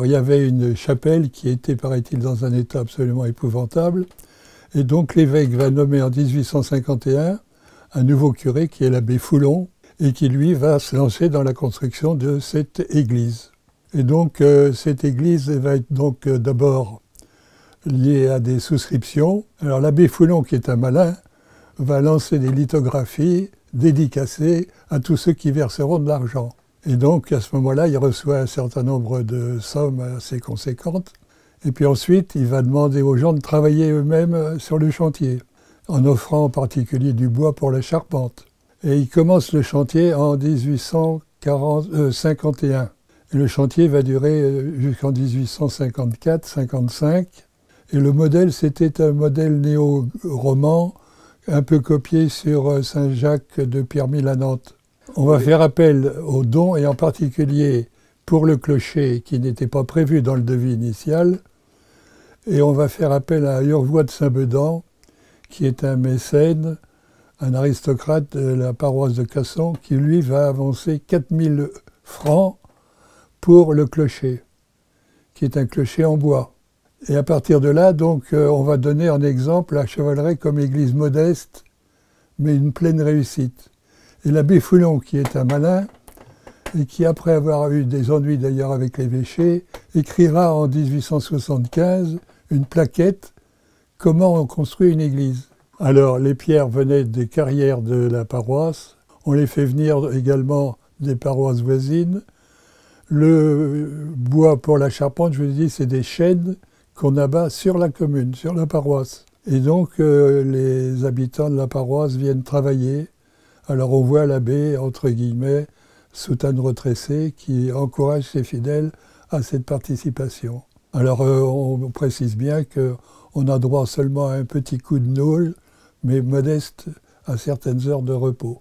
Il y avait une chapelle qui était, paraît-il, dans un état absolument épouvantable. Et donc l'évêque va nommer en 1851 un nouveau curé qui est l'abbé Foulon et qui, lui, va se lancer dans la construction de cette église. Et donc cette église va être donc d'abord liée à des souscriptions. Alors l'abbé Foulon, qui est un malin, va lancer des lithographies dédicacées à tous ceux qui verseront de l'argent. Et donc à ce moment-là, il reçoit un certain nombre de sommes assez conséquentes. Et puis ensuite, il va demander aux gens de travailler eux-mêmes sur le chantier, en offrant en particulier du bois pour la charpente. Et il commence le chantier en 1851. Et le chantier va durer jusqu'en 1854-55. Et le modèle, c'était un modèle néo-roman, un peu copié sur Saint-Jacques de Pierremille à Nantes. On va faire appel aux dons, et en particulier pour le clocher, qui n'était pas prévu dans le devis initial. Et on va faire appel à Urvois de Saint-Bedan, qui est un mécène, un aristocrate de la paroisse de Casson, qui lui va avancer 4000 francs pour le clocher, qui est un clocher en bois. Et à partir de là, donc, on va donner en exemple la Chevaleret comme église modeste, mais une pleine réussite. Et l'abbé Foulon, qui est un malin, et qui, après avoir eu des ennuis d'ailleurs avec l'évêché, écrira en 1875 une plaquette « Comment on construit une église ». Alors, les pierres venaient des carrières de la paroisse, on les fait venir également des paroisses voisines. Le bois pour la charpente, je vous dis, c'est des chênes qu'on abat sur la commune, sur la paroisse. Et donc, les habitants de la paroisse viennent travailler. Alors, on voit l'abbé, entre guillemets, soutane retressée, qui encourage ses fidèles à cette participation. Alors, on précise bien qu'on a droit seulement à un petit coup de naule, mais modeste à certaines heures de repos.